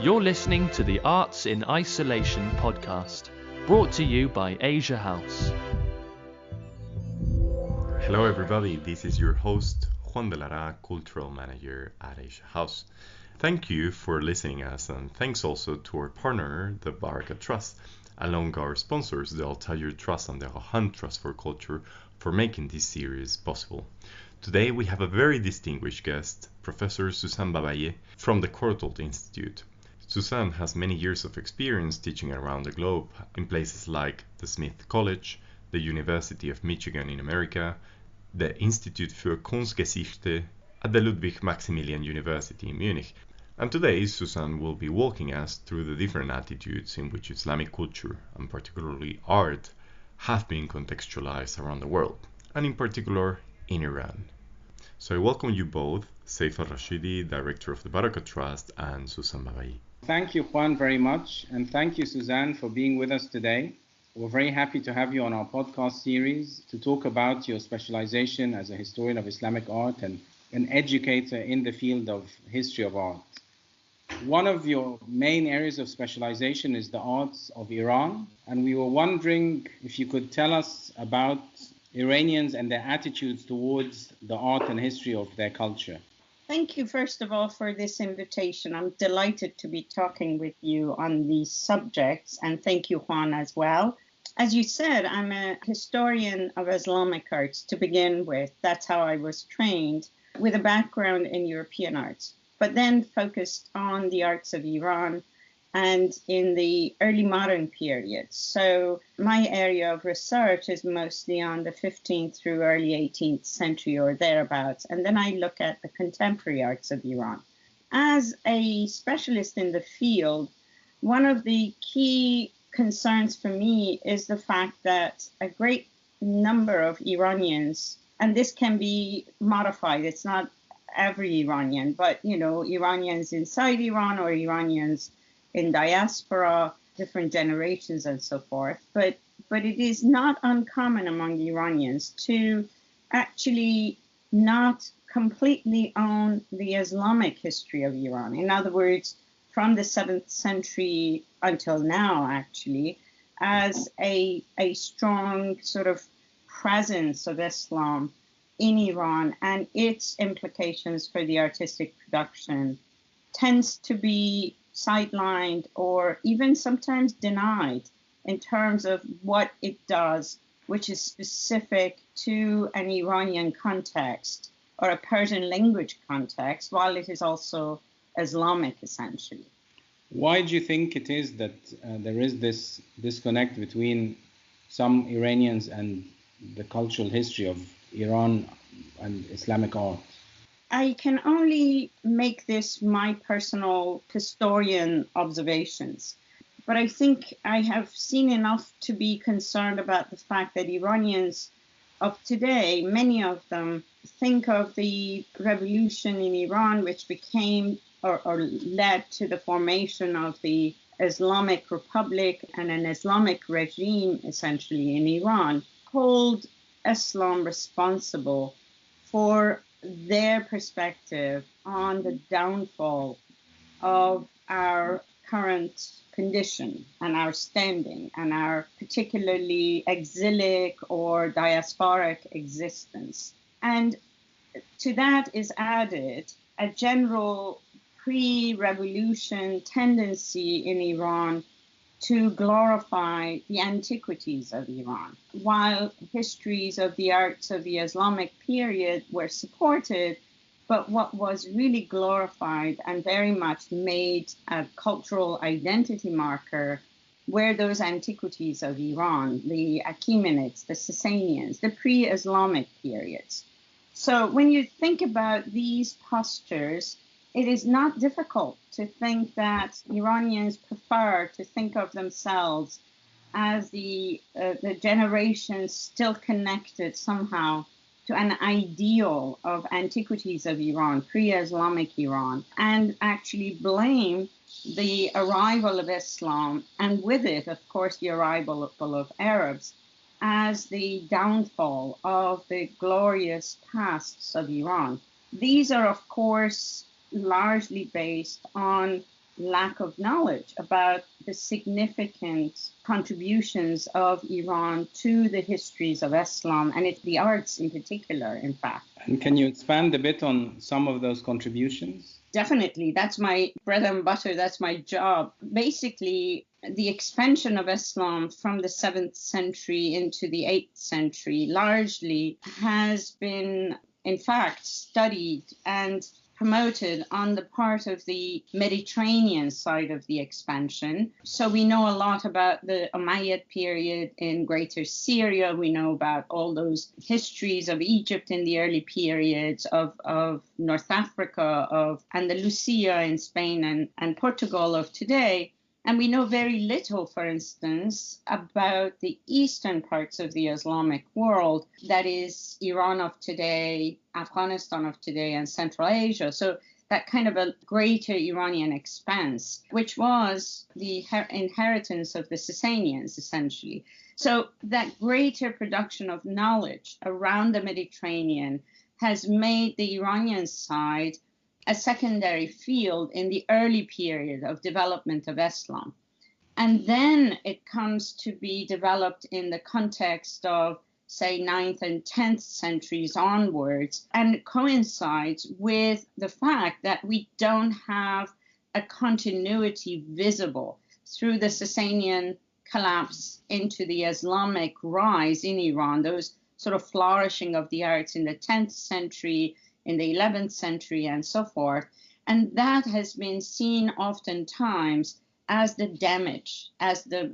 You're listening to the Arts in Isolation podcast, brought to you by Asia House. Hello everybody, this is your host, Juan de Lara, Cultural Manager at Asia House. Thank you for listening us, and thanks also to our partner, the Baraka Trust, along our sponsors, the Altair Trust and the Rohan Trust for Culture, for making this series possible. Today we have a very distinguished guest, Professor Sussan Babaie from the Courtauld Institute. Sussan has many years of experience teaching around the globe in places like the Smith College, the University of Michigan in America, the Institut für Kunstgeschichte at the Ludwig Maximilian University in Munich. And today, Sussan will be walking us through the different attitudes in which Islamic culture, and particularly art, have been contextualized around the world, and in particular in Iran. So I welcome you both, Seif Rashidi, Director of the Baraka Trust, and Sussan Babaie. Thank you, Juan, very much, and thank you, Sussan, for being with us today. We're very happy to have you on our podcast series to talk about your specialization as a historian of Islamic art and an educator in the field of history of art. One of your main areas of specialization is the arts of Iran, and we were wondering if you could tell us about Iranians and their attitudes towards the art and history of their culture. Thank you, first of all, for this invitation. I'm delighted to be talking with you on these subjects, and thank you, Juan, as well. As you said, I'm a historian of Islamic arts to begin with. That's how I was trained, with a background in European arts, but then focused on the arts of Iran and in the early modern period. So my area of research is mostly on the 15th through early 18th century or thereabouts, and then I look at the contemporary arts of Iran. As a specialist in the field, one of the key concerns for me is the fact that a great number of Iranians, and this can be modified, it's not every Iranian, but Iranians inside Iran or Iranians in diaspora, different generations and so forth, but it is not uncommon among Iranians to actually not completely own the Islamic history of Iran. In other words, from the 7th century until now, actually, as a strong sort of presence of Islam in Iran and its implications for the artistic production tends to be sidelined or even sometimes denied in terms of what it does, which is specific to an Iranian context or a Persian language context, while it is also Islamic, essentially. Why do you think it is that there is this disconnect between some Iranians and the cultural history of Iran and Islamic art? I can only make this my personal historian observations, but I think I have seen enough to be concerned about the fact that Iranians of today, many of them, think of the revolution in Iran, which became or led to the formation of the Islamic Republic and an Islamic regime, essentially, in Iran, hold Islam responsible for their perspective on the downfall of our current condition and our standing and our particularly exilic or diasporic existence. And to that is added a general pre-revolution tendency in Iran to glorify the antiquities of Iran. While histories of the arts of the Islamic period were supported, but what was really glorified and very much made a cultural identity marker were those antiquities of Iran, the Achaemenids, the Sasanians, the pre-Islamic periods. So when you think about these postures, it is not difficult to think that Iranians prefer to think of themselves as the generation still connected somehow to an ideal of antiquities of Iran, pre-Islamic Iran, and actually blame the arrival of Islam, and with it, of course, the arrival of Arabs, as the downfall of the glorious pasts of Iran. These are, of course, largely based on lack of knowledge about the significant contributions of Iran to the histories of Islam and the arts in particular, in fact. And can you expand a bit on some of those contributions? Definitely. That's my bread and butter. That's my job. Basically, the expansion of Islam from the 7th century into the 8th century largely has been, in fact, studied and promoted on the part of the Mediterranean side of the expansion. So we know a lot about the Umayyad period in Greater Syria. We know about all those histories of Egypt in the early periods, of North Africa, of Andalusia in Spain and Portugal of today. And we know very little, for instance, about the eastern parts of the Islamic world, that is Iran of today, Afghanistan of today, and Central Asia. So that kind of a greater Iranian expanse, which was the inheritance of the Sasanians, essentially. So that greater production of knowledge around the Mediterranean has made the Iranian side a secondary field in the early period of development of Islam. And then it comes to be developed in the context of, say, 9th and 10th centuries onwards, and coincides with the fact that we don't have a continuity visible through the Sasanian collapse into the Islamic rise in Iran, those sort of flourishing of the arts in the 10th century, in the 11th century, and so forth. And that has been seen oftentimes as the damage, as the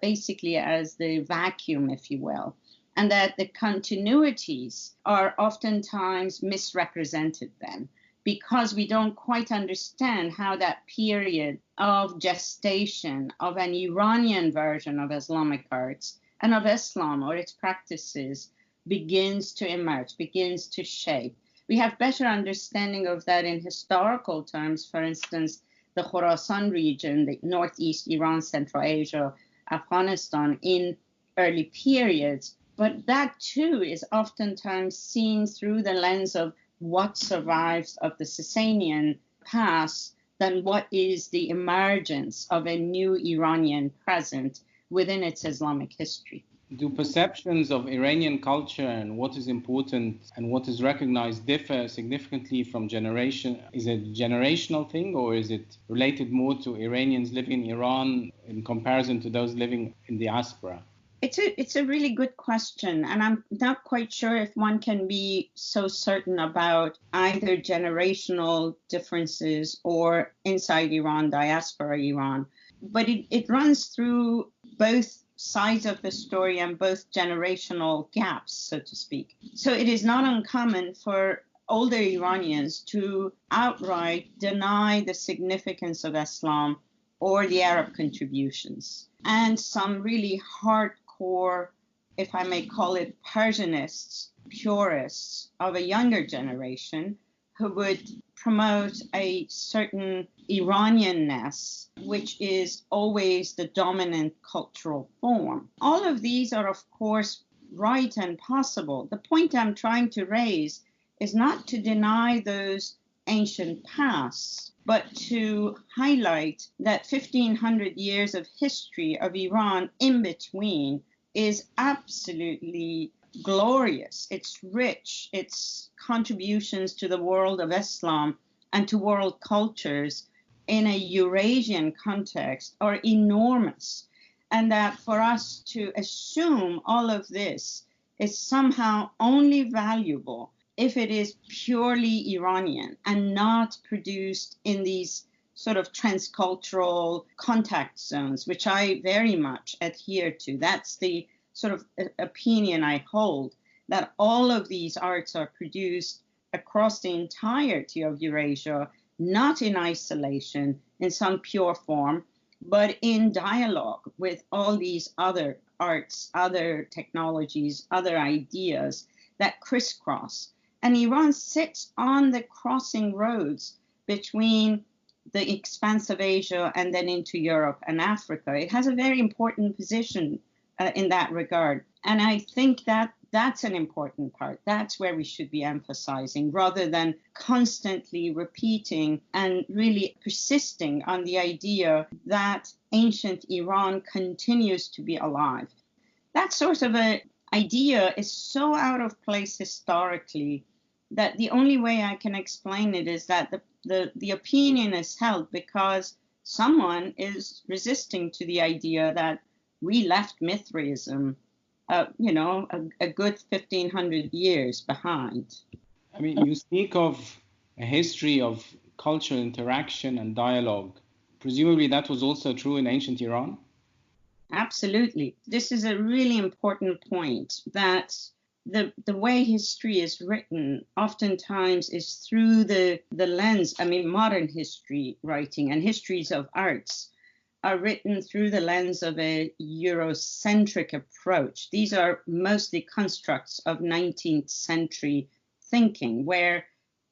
basically as the vacuum, if you will, and that the continuities are oftentimes misrepresented then, because we don't quite understand how that period of gestation of an Iranian version of Islamic arts and of Islam or its practices begins to emerge, begins to shape. We have better understanding of that in historical terms. For instance, the Khorasan region, the northeast Iran, Central Asia, Afghanistan in early periods. But that too is oftentimes seen through the lens of what survives of the Sasanian past than what is the emergence of a new Iranian present within its Islamic history. Do perceptions of Iranian culture and what is important and what is recognized differ significantly from generation? Is it a generational thing, or is it related more to Iranians living in Iran in comparison to those living in the diaspora? It's a really good question, and I'm not quite sure if one can be so certain about either generational differences or inside Iran, diaspora Iran. But it runs through both sides of the story and both generational gaps, so to speak. So it is not uncommon for older Iranians to outright deny the significance of Islam or the Arab contributions. And some really hardcore, if I may call it, Persianists, purists of a younger generation who would promote a certain Iranianness, which is always the dominant cultural form. All of these are, of course, right and possible. The point I'm trying to raise is not to deny those ancient pasts, but to highlight that 1,500 years of history of Iran in between is absolutely glorious. It's rich. Its contributions to the world of Islam and to world cultures in a Eurasian context are enormous. And that for us to assume all of this is somehow only valuable if it is purely Iranian and not produced in these sort of transcultural contact zones, which I very much adhere to. That's the sort of opinion I hold, that all of these arts are produced across the entirety of Eurasia, not in isolation, in some pure form, but in dialogue with all these other arts, other technologies, other ideas that crisscross. And Iran sits on the crossing roads between the expanse of Asia and then into Europe and Africa. It has a very important position in that regard. And I think that That's an important part. That's where we should be emphasizing rather than constantly repeating and really persisting on the idea that ancient Iran continues to be alive. That sort of an idea is so out of place historically that the only way I can explain it is that the opinion is held because someone is resisting to the idea that we left Mithraism a good 1,500 years behind. I mean, you speak of a history of cultural interaction and dialogue. Presumably that was also true in ancient Iran? Absolutely. This is a really important point, that the way history is written oftentimes is through the lens. I mean, modern history writing and histories of arts are written through the lens of a Eurocentric approach. These are mostly constructs of 19th century thinking, where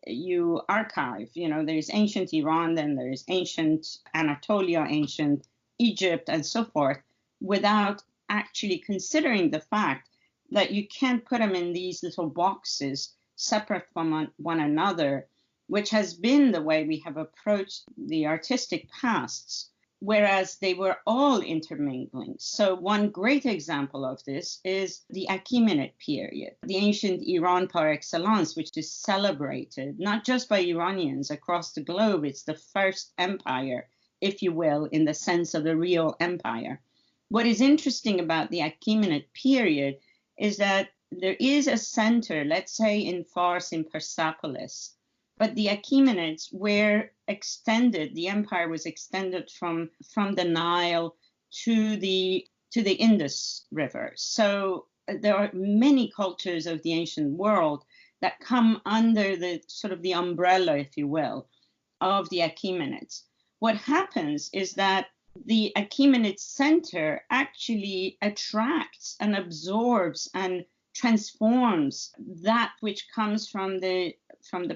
you archive, there's ancient Iran, then there's ancient Anatolia, ancient Egypt, and so forth, without actually considering the fact that you can't put them in these little boxes separate from one another, which has been the way we have approached the artistic pasts, whereas they were all intermingling. So one great example of this is the Achaemenid period, the ancient Iran par excellence, which is celebrated not just by Iranians across the globe. It's the first empire, if you will, in the sense of a real empire. What is interesting about the Achaemenid period is that there is a center, let's say in Fars, in Persepolis, but the Achaemenids were extended, the empire was extended from the Nile to the Indus River. So there are many cultures of the ancient world that come under the sort of the umbrella, if you will, of the Achaemenids. What happens is that the Achaemenid center actually attracts and absorbs and transforms that which comes from the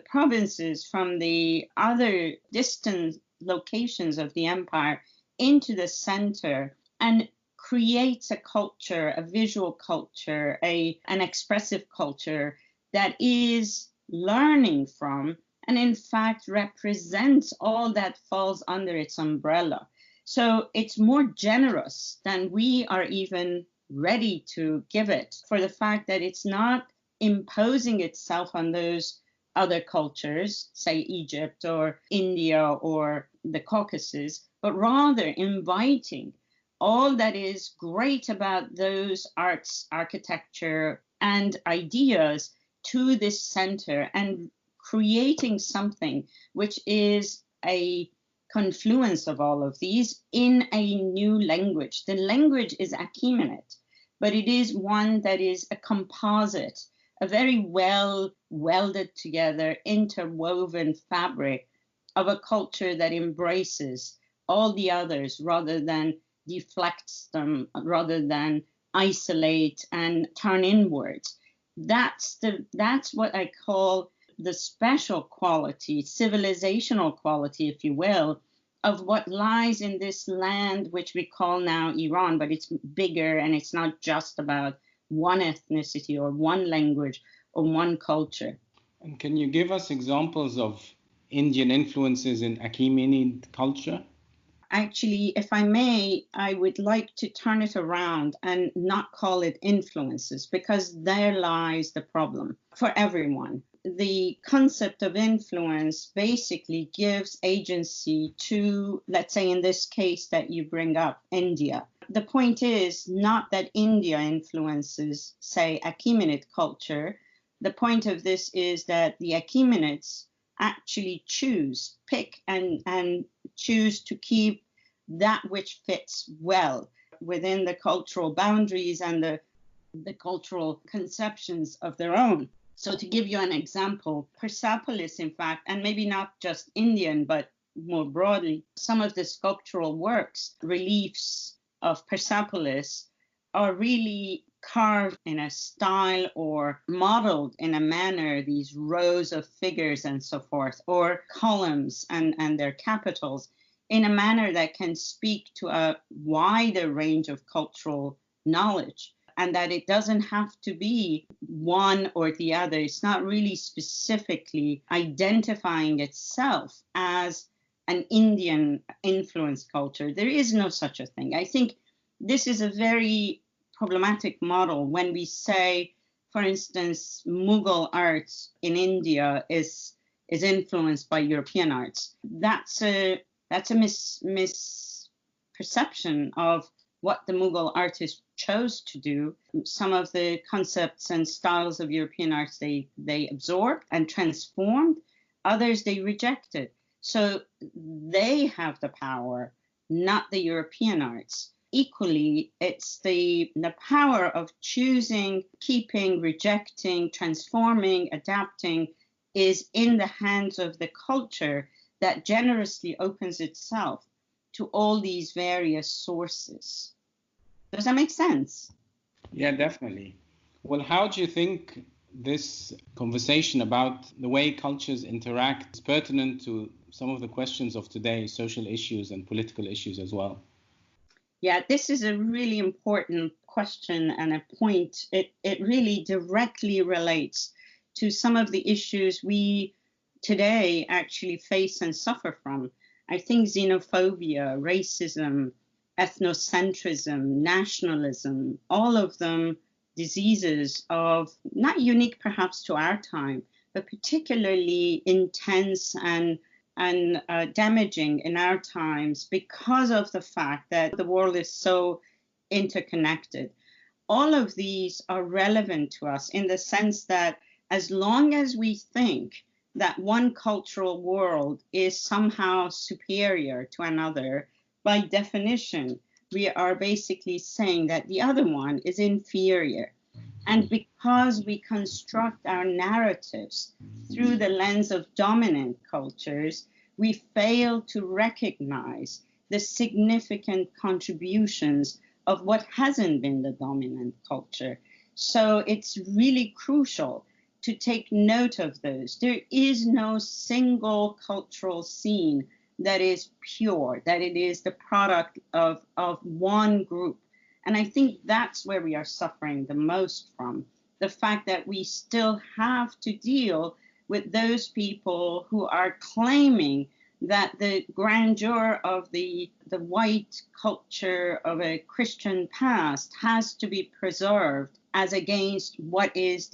provinces, from the other distant locations of the empire into the center, and creates a culture, a visual culture, an expressive culture that is learning from and in fact represents all that falls under its umbrella. So it's more generous than we are even ready to give it, for the fact that it's not imposing itself on those other cultures, say Egypt or India or the Caucasus, but rather inviting all that is great about those arts, architecture, and ideas to this center and creating something which is a confluence of all of these in a new language. The language is Achaemenid, but it is one that is a composite, a very well welded together, interwoven fabric of a culture that embraces all the others rather than deflects them, rather than isolate and turn inwards. That's what I call the special quality, civilizational quality, if you will, of what lies in this land, which we call now Iran, but it's bigger and it's not just about one ethnicity or one language or one culture. And can you give us examples of Indian influences in Achaemenid culture? Actually, if I may, I would like to turn it around and not call it influences, because there lies the problem for everyone. The concept of influence basically gives agency to, let's say in this case that you bring up, India. The point is not that India influences, say, Achaemenid culture. The point of this is that the Achaemenids actually pick and choose to keep that which fits well within the cultural boundaries and the cultural conceptions of their own. So to give you an example, Persepolis, in fact, and maybe not just Indian, but more broadly, some of the sculptural works, reliefs of Persepolis are really carved in a style or modeled in a manner, these rows of figures and so forth, or columns and their capitals, in a manner that can speak to a wider range of cultural knowledge. and that it doesn't have to be one or the other. It's not really specifically identifying itself as an Indian influenced culture. There is no such a thing. I think this is a very problematic model when we say, for instance, Mughal arts in India is influenced by European arts. That's a misperception of what the Mughal artists chose to do. Some of the concepts and styles of European arts they absorbed and transformed. Others they rejected. So they have the power, not the European arts. Equally, it's the power of choosing, keeping, rejecting, transforming, adapting is in the hands of the culture that generously opens itself to all these various sources. Does that make sense? Yeah, definitely. Well, how do you think this conversation about the way cultures interact is pertinent to some of the questions of today, social issues and political issues as well? Yeah, this is a really important question and a point. It really directly relates to some of the issues we today actually face and suffer from. I think xenophobia, racism, ethnocentrism, nationalism, all of them diseases of not unique perhaps to our time, but particularly intense and damaging in our times because of the fact that the world is so interconnected. All of these are relevant to us in the sense that as long as we think that one cultural world is somehow superior to another, by definition, we are basically saying that the other one is inferior. And because we construct our narratives through the lens of dominant cultures, we fail to recognize the significant contributions of what hasn't been the dominant culture. So it's really crucial to take note of those. There is no single cultural scene that is pure, that it is the product of one group. And I think that's where we are suffering the most from, the fact that we still have to deal with those people who are claiming that the grandeur of the white culture of a Christian past has to be preserved as against what is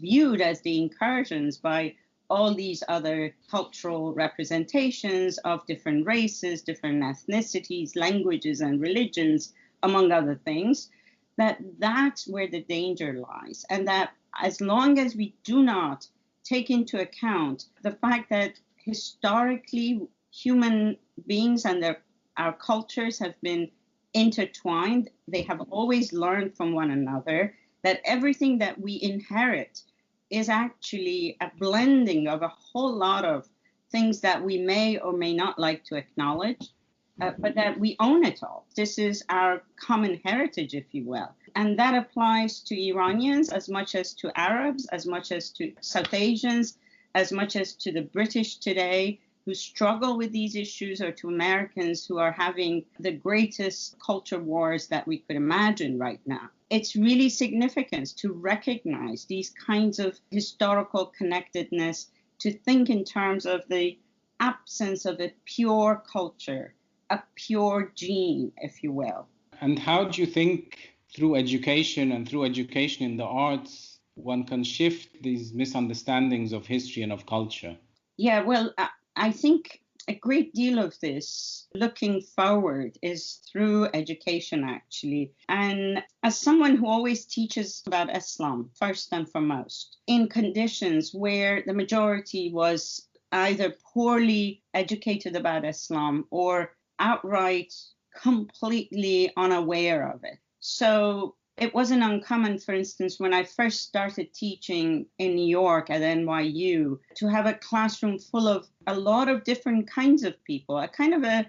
viewed as the incursions by all these other cultural representations of different races, different ethnicities, languages, and religions, among other things, that's where the danger lies. And that as long as we do not take into account the fact that historically human beings and our cultures have been intertwined, they have always learned from one another, that everything that we inherit is actually a blending of a whole lot of things that we may or may not like to acknowledge, but that we own it all. This is our common heritage, if you will. And that applies to Iranians as much as to Arabs, as much as to South Asians, as much as to the British today who struggle with these issues, or to Americans who are having the greatest culture wars that we could imagine right now. It's really significant to recognize these kinds of historical connectedness, to think in terms of the absence of a pure culture, a pure gene, if you will. And how do you think through education and through education in the arts, one can shift these misunderstandings of history and of culture? Yeah, well, I think a great deal of this looking forward is through education, actually. And as someone who always teaches about Islam, first and foremost, in conditions where the majority was either poorly educated about Islam or outright completely unaware of it. So it wasn't uncommon, for instance, when I first started teaching in New York at NYU, to have a classroom full of a lot of different kinds of people, a kind of a,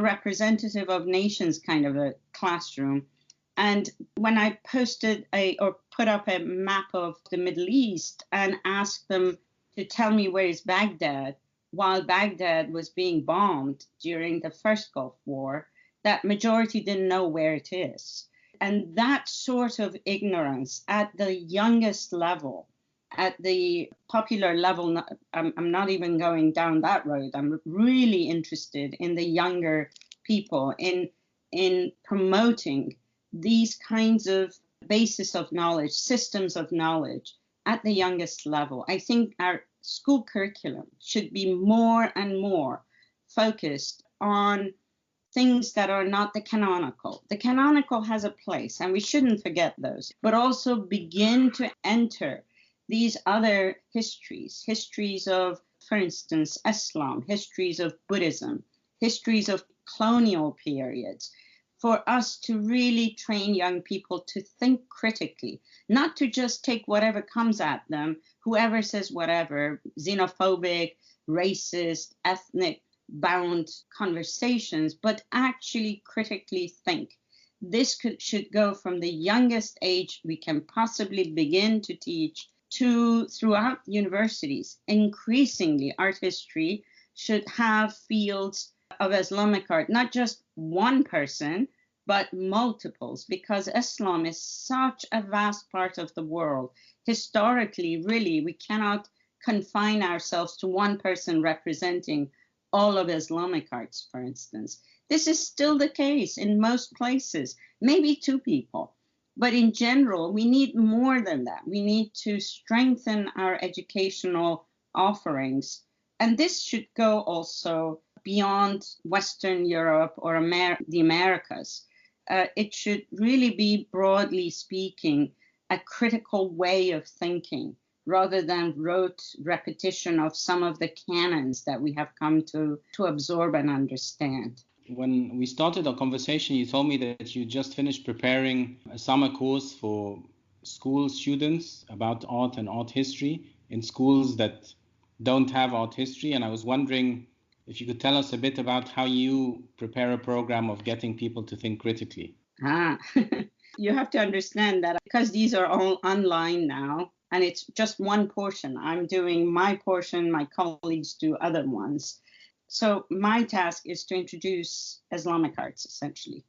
representative of nations kind of a classroom. And when I put up a map of the Middle East and asked them to tell me where is Baghdad, while Baghdad was being bombed during the first Gulf War, that majority didn't know where it is. And that sort of ignorance at the youngest level, at the popular level, I'm not even going down that road. I'm really interested in the younger people, in promoting these kinds of basis of knowledge, systems of knowledge at the youngest level. I think our school curriculum should be more and more focused on things that are not the canonical. The canonical has a place, and we shouldn't forget those, but also begin to enter these other histories of, for instance, Islam, histories of Buddhism, histories of colonial periods, for us to really train young people to think critically, not to just take whatever comes at them, whoever says whatever, xenophobic, racist, ethnic bound conversations, but actually critically think. This should go from the youngest age we can possibly begin to teach to throughout universities. Increasingly, art history should have fields of Islamic art, not just one person, but multiples, because Islam is such a vast part of the world. Historically, really, we cannot confine ourselves to one person representing all of Islamic arts, for instance. This is still the case in most places, maybe two people. But in general, we need more than that. We need to strengthen our educational offerings. And this should go also beyond Western Europe or the Americas. It should really be, broadly speaking, a critical way of thinking, rather than rote repetition of some of the canons that we have come to absorb and understand. When we started our conversation, you told me that you just finished preparing a summer course for school students about art and art history in schools that don't have art history. And I was wondering if you could tell us a bit about how you prepare a program of getting people to think critically. You have to understand that because these are all online now, and it's just one portion. I'm doing my portion, my colleagues do other ones. So my task is to introduce Islamic arts, essentially.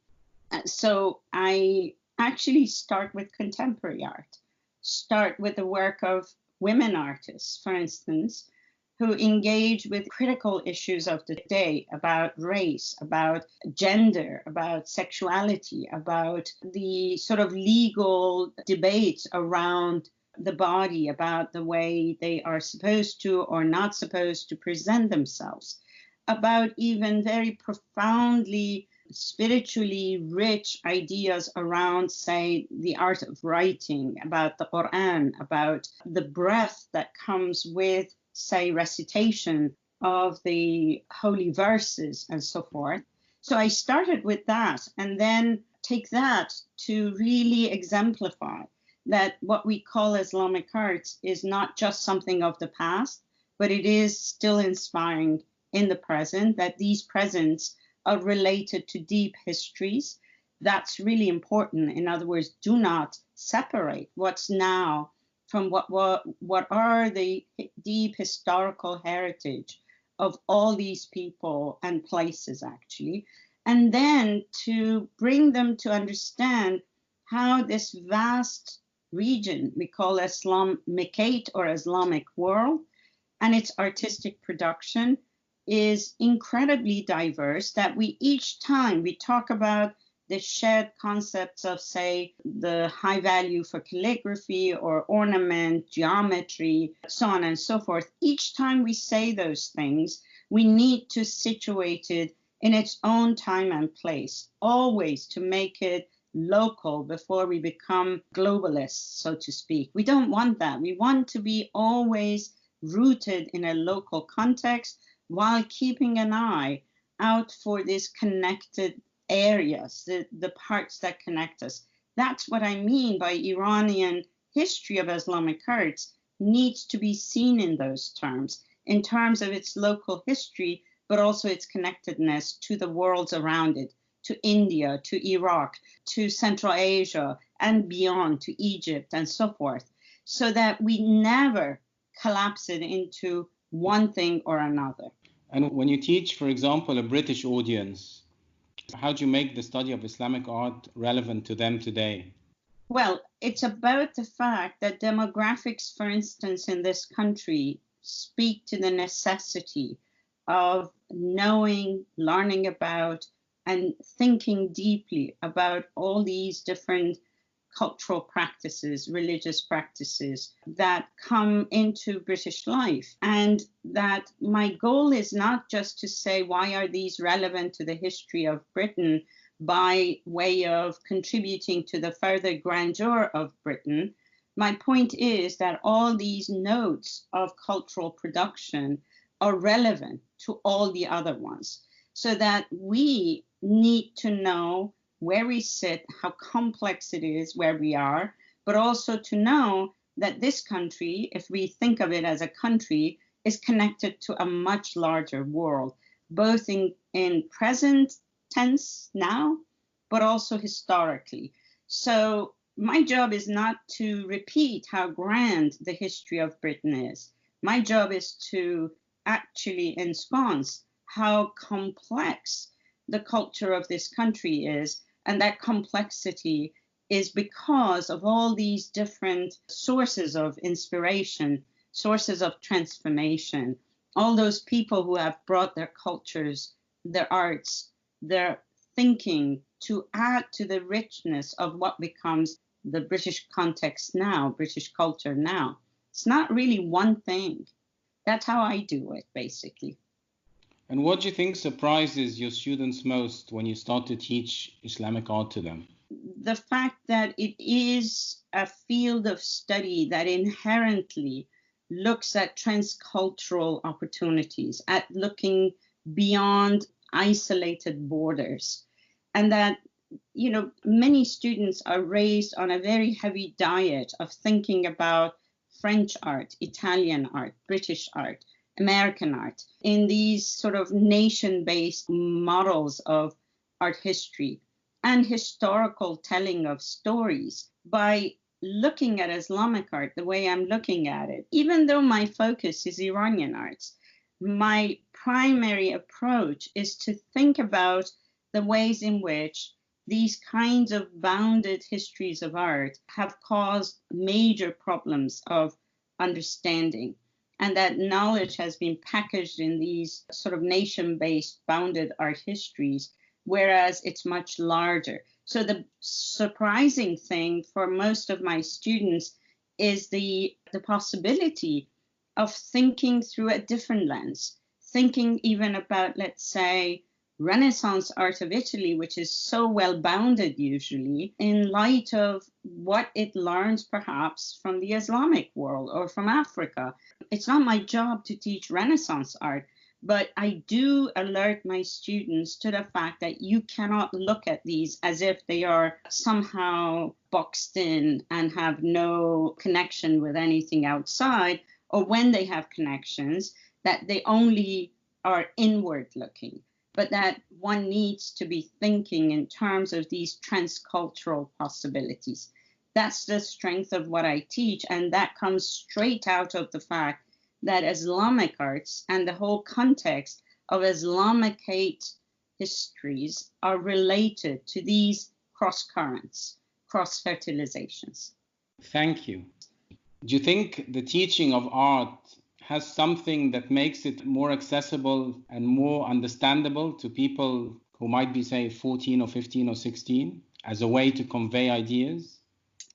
So I actually start with contemporary art, start with the work of women artists, for instance, who engage with critical issues of the day about race, about gender, about sexuality, about the sort of legal debates around the body, about the way they are supposed to or not supposed to present themselves, about even very profoundly spiritually rich ideas around, say, the art of writing, about the Quran, about the breath that comes with, say, recitation of the holy verses and so forth. So I started with that and then take that to really exemplify that what we call Islamic arts is not just something of the past, but it is still inspiring in the present, that these presents are related to deep histories. That's really important. In other words, do not separate what's now from what are the deep historical heritage of all these people and places, actually. And then to bring them to understand how this vast region we call Islamicate or Islamic world and its artistic production is incredibly diverse, that we each time we talk about the shared concepts of, say, the high value for calligraphy or ornament, geometry, so on and so forth. Each time we say those things, we need to situate it in its own time and place, always to make it local before we become globalists, so to speak. We don't want that. We want to be always rooted in a local context while keeping an eye out for these connected areas, the parts that connect us. That's what I mean by Iranian history of Islamic arts needs to be seen in those terms, in terms of its local history, but also its connectedness to the worlds around it, to India, to Iraq, to Central Asia, and beyond, to Egypt, and so forth, so that we never collapse it into one thing or another. And when you teach, for example, a British audience, How do you make the study of Islamic art relevant to them today? Well, it's about the fact that demographics, for instance, in this country speak to the necessity of knowing, learning about, and thinking deeply about all these different cultural practices, religious practices that come into British life. And that my goal is not just to say, why are these relevant to the history of Britain by way of contributing to the further grandeur of Britain. My point is that all these notes of cultural production are relevant to all the other ones, so that we need to know where we sit, how complex it is where we are, but also to know that this country, if we think of it as a country, is connected to a much larger world, both in present tense now, but also historically. So my job is not to repeat how grand the history of Britain is. My job is to actually ensconce how complex the culture of this country is. And that complexity is because of all these different sources of inspiration, sources of transformation, all those people who have brought their cultures, their arts, their thinking to add to the richness of what becomes the British context now, British culture now. It's not really one thing. That's how I do it, basically. And what do you think surprises your students most when you start to teach Islamic art to them? The fact that it is a field of study that inherently looks at transcultural opportunities, at looking beyond isolated borders, and that many students are raised on a very heavy diet of thinking about French art, Italian art, British art, American art, in these sort of nation-based models of art history and historical telling of stories. By looking at Islamic art the way I'm looking at it, even though my focus is Iranian arts, my primary approach is to think about the ways in which these kinds of bounded histories of art have caused major problems of understanding, and that knowledge has been packaged in these sort of nation-based bounded art histories, whereas it's much larger. So the surprising thing for most of my students is the possibility of thinking through a different lens, thinking even about, let's say, Renaissance art of Italy, which is so well bounded usually, in light of what it learns perhaps from the Islamic world or from Africa. It's not my job to teach Renaissance art, but I do alert my students to the fact that you cannot look at these as if they are somehow boxed in and have no connection with anything outside, or when they have connections, that they only are inward looking, but that one needs to be thinking in terms of these transcultural possibilities. That's the strength of what I teach, and that comes straight out of the fact that Islamic arts and the whole context of Islamicate histories are related to these cross currents, cross fertilizations. Thank you. Do you think the teaching of art has something that makes it more accessible and more understandable to people who might be, say, 14 or 15 or 16 as a way to convey ideas?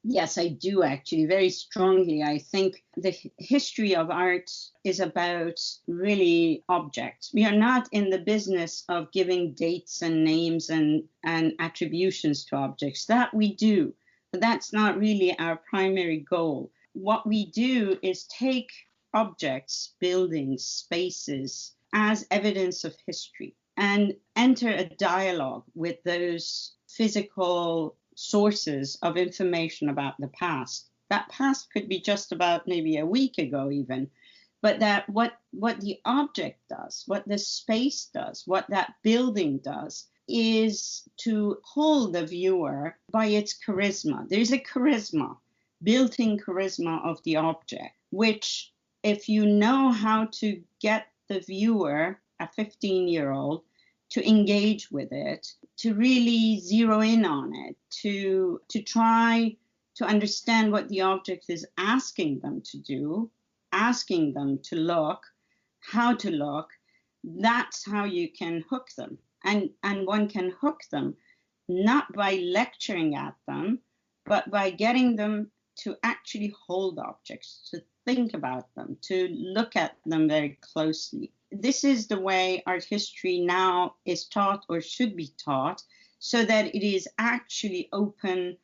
Yes, I do actually, very strongly. I think the history of art is about really objects. We are not in the business of giving dates and names and attributions to objects. That we do, but that's not really our primary goal. What we do is take objects, buildings, spaces as evidence of history and enter a dialogue with those physical sources of information about the past. That past could be just about maybe a week ago even, but that what the object does, what the space does, what that building does is to hold the viewer by its charisma. There's a charisma, built-in charisma of the object, which if you know how to get the viewer, a 15-year-old, to engage with it, to really zero in on it, to try to understand what the object is asking them to do, asking them to look, how to look. That's how you can hook them. And one can hook them not by lecturing at them, but by getting them to actually hold objects, to think about them, to look at them very closely. This is the way art history now is taught or should be taught, so that it is actually open,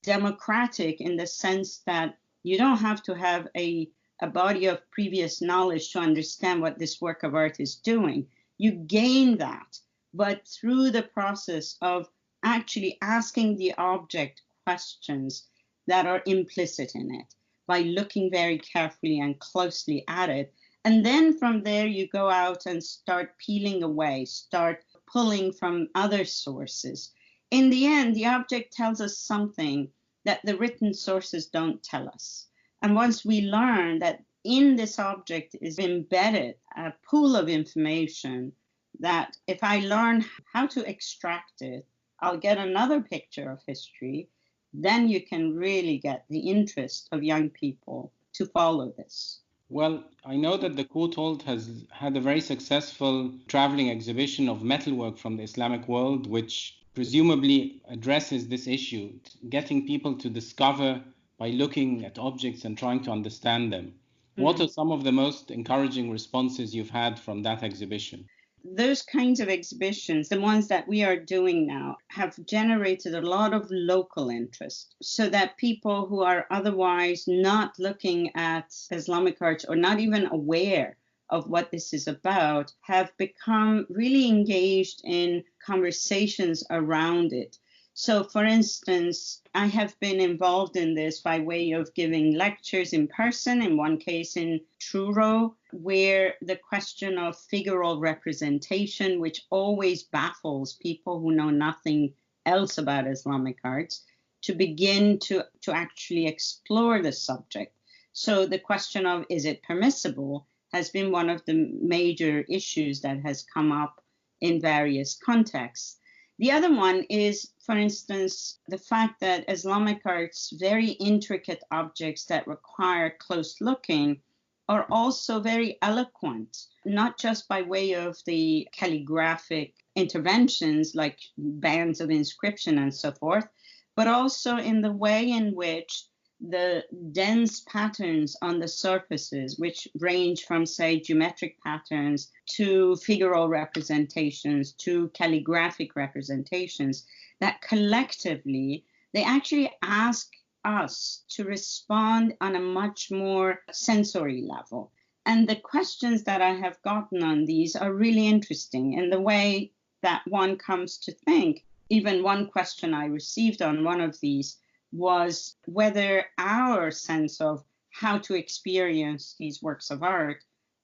democratic, in the sense that you don't have to have a body of previous knowledge to understand what this work of art is doing. You gain that, but through the process of actually asking the object questions that are implicit in it, by looking very carefully and closely at it. And then from there, you go out and start peeling away, start pulling from other sources. In the end, the object tells us something that the written sources don't tell us. And once we learn that in this object is embedded a pool of information, that if I learn how to extract it, I'll get another picture of history, then you can really get the interest of young people to follow this. Well, I know that the Courtauld has had a very successful traveling exhibition of metalwork from the Islamic world, which presumably addresses this issue, getting people to discover by looking at objects and trying to understand them. What are some of the most encouraging responses you've had from that exhibition? Those kinds of exhibitions, the ones that we are doing now, have generated a lot of local interest, so that people who are otherwise not looking at Islamic art or not even aware of what this is about have become really engaged in conversations around it. So, for instance, I have been involved in this by way of giving lectures in person, in one case in Truro, where the question of figural representation, which always baffles people who know nothing else about Islamic arts, to begin to actually explore the subject. So the question of, is it permissible, has been one of the major issues that has come up in various contexts. The other one is, for instance, the fact that Islamic art's very intricate objects that require close looking are also very eloquent, not just by way of the calligraphic interventions like bands of inscription and so forth, but also in the way in which the dense patterns on the surfaces, which range from, say, geometric patterns to figural representations to calligraphic representations, that collectively they actually ask us to respond on a much more sensory level. And the questions that I have gotten on these are really interesting in the way that one comes to think. Even one question I received on one of these was whether our sense of how to experience these works of art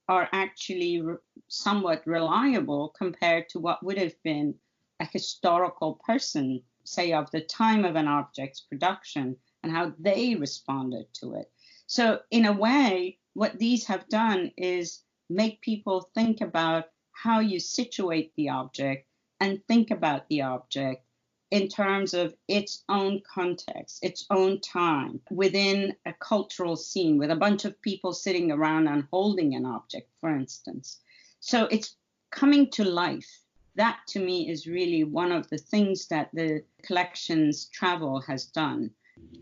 are actually somewhat reliable compared to what would have been a historical person, say, of the time of an object's production and how they responded to it. So in a way, what these have done is make people think about how you situate the object and think about the object in terms of its own context, its own time, within a cultural scene with a bunch of people sitting around and holding an object, for instance. So it's coming to life. That, to me, is really one of the things that the collection's travel has done.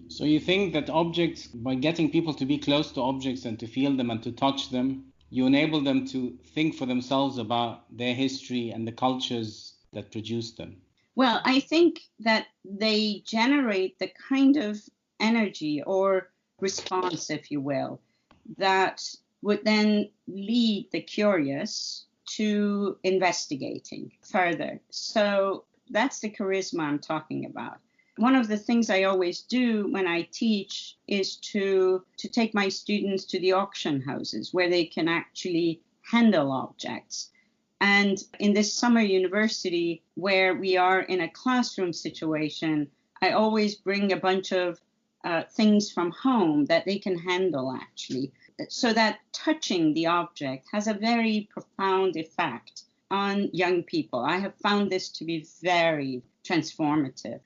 So you think that objects, by getting people to be close to objects and to feel them and to touch them, you enable them to think for themselves about their history and the cultures that produced them? Well, I think that they generate the kind of energy or response, if you will, that would then lead the curious to investigating further. So that's the charisma I'm talking about. One of the things I always do when I teach is to take my students to the auction houses where they can actually handle objects. And in this summer university where we are in a classroom situation, I always bring a bunch of things from home that they can handle actually, so that touching the object has a very profound effect on young people. I have found this to be very transformative.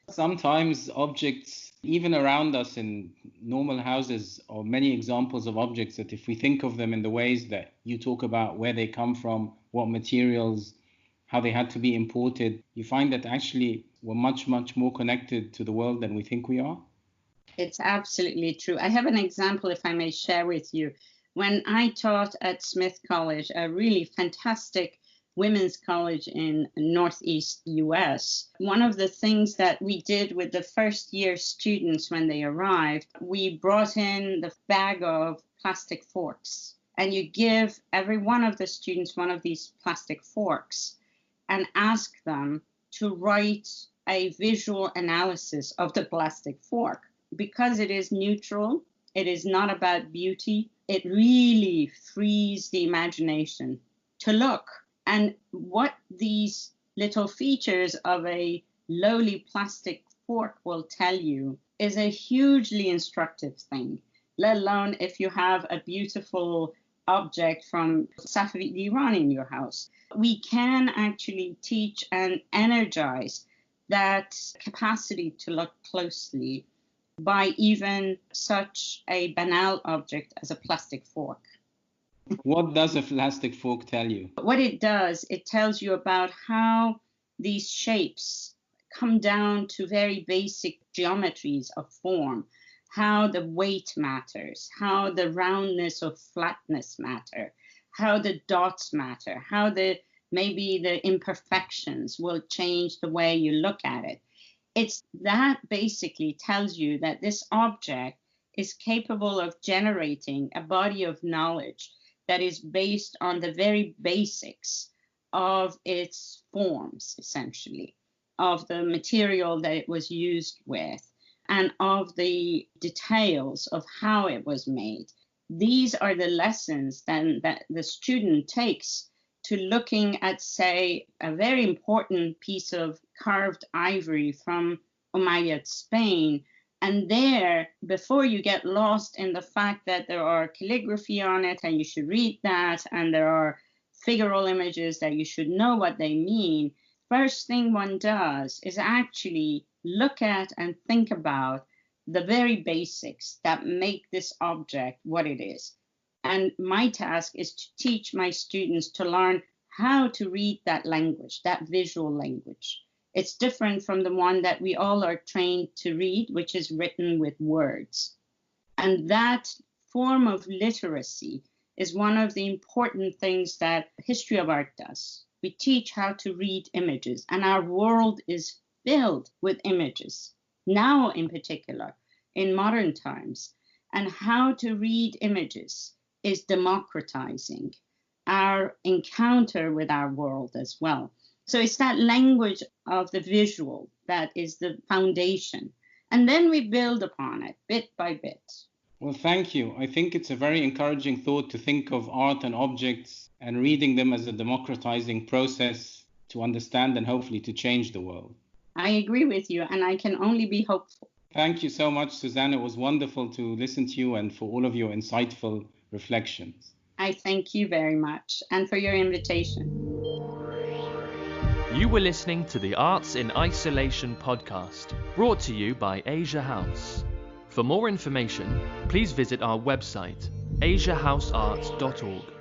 Sometimes objects, even around us in normal houses, are many examples of objects that if we think of them in the ways that you talk about, where they come from, what materials, how they had to be imported, you find that actually we're much, much more connected to the world than we think we are. It's absolutely true. I have an example, if I may share with you. When I taught at Smith College, a really fantastic women's college in Northeast US, one of the things that we did with the first year students when they arrived, we brought in the bag of plastic forks. And you give every one of the students one of these plastic forks and ask them to write a visual analysis of the plastic fork. Because it is neutral, it is not about beauty, it really frees the imagination to look. And what these little features of a lowly plastic fork will tell you is a hugely instructive thing, let alone if you have a beautiful object from Seif, Iran in your house. We can actually teach and energize that capacity to look closely by even such a banal object as a plastic fork. What does a plastic fork tell you? What it does, it tells you about how these shapes come down to very basic geometries of form, how the weight matters, how the roundness or flatness matter, how the dots matter, how maybe the imperfections will change the way you look at it. It's that basically tells you that this object is capable of generating a body of knowledge that is based on the very basics of its forms, essentially, of the material that it was used with, and of the details of how it was made. These are the lessons then that the student takes to looking at, say, a very important piece of carved ivory from Umayyad Spain. And there, before you get lost in the fact that there are calligraphy on it and you should read that, and there are figural images that you should know what they mean, first thing one does is actually look at and think about the very basics that make this object what it is. And my task is to teach my students to learn how to read that language, that visual language. It's different from the one that we all are trained to read, which is written with words. And that form of literacy is one of the important things that history of art does. We teach how to read images, and our world is filled with images, now in particular, in modern times. And how to read images is democratizing our encounter with our world as well. So it's that language of the visual that is the foundation. And then we build upon it bit by bit. Well, thank you. I think it's a very encouraging thought to think of art and objects and reading them as a democratizing process to understand and hopefully to change the world. I agree with you, and I can only be hopeful. Thank you so much, Sussan. It was wonderful to listen to you and for all of your insightful reflections. I thank you very much, and for your invitation. You were listening to the Arts in Isolation podcast, brought to you by Asia House. For more information, please visit our website, asiahousearts.org.